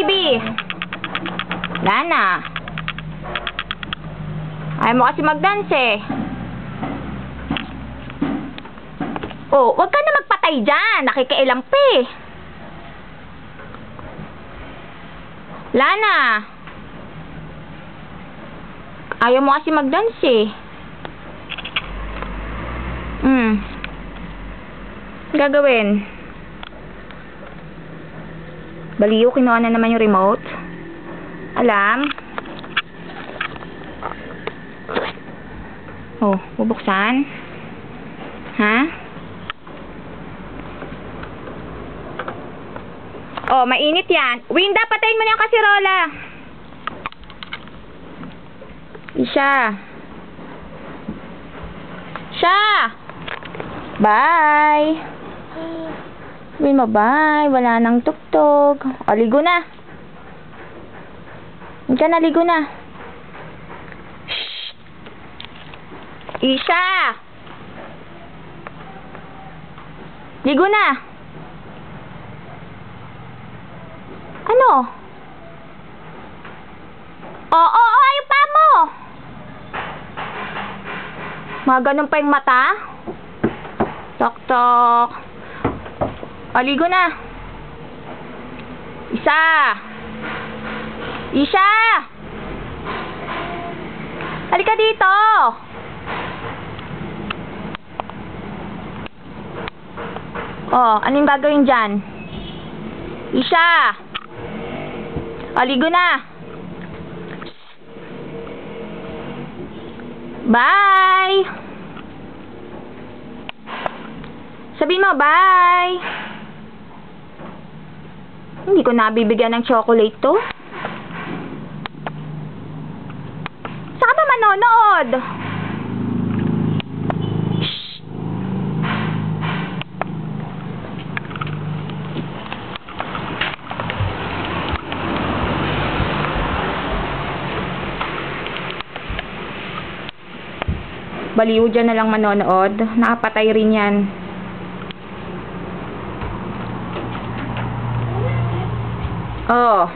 baby. Wala na. Ayaw mo kasi mag-dance eh. Oh, wag ka na magpatay dyan. Nakikialam pa eh. Wala na. Ayaw mo kasi mag-dance eh. Gagawin. Baliw, kinuha na naman yung remote. Alam. Oh, bubuksan. Ha? Oh, mainit yan. Winda, patayin mo na yung kasirola. Isha. Isha! Bye! Sabihin mo, bye. Wala nang tugtog. O, ligo na. Diyan na, ligo na. Shhh! Isha! Ligo na. Ano? Oo, yung pa mo. Mga ganun pa yung mata. Tok-tok. Aligo na. Isa. Isha. Halika dito. Oh, anong gagawin dyan? Isha. Aligo na. Bye. Sabihin mo, bye. Hindi ko nabibigyan ng chocolate to. Saan ka manonood? Shhh. Baliw dyan na lang manonood. Nakapatay rin yan. Oh.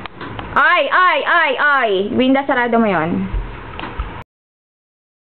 Ay. Winda, sarado mo yon.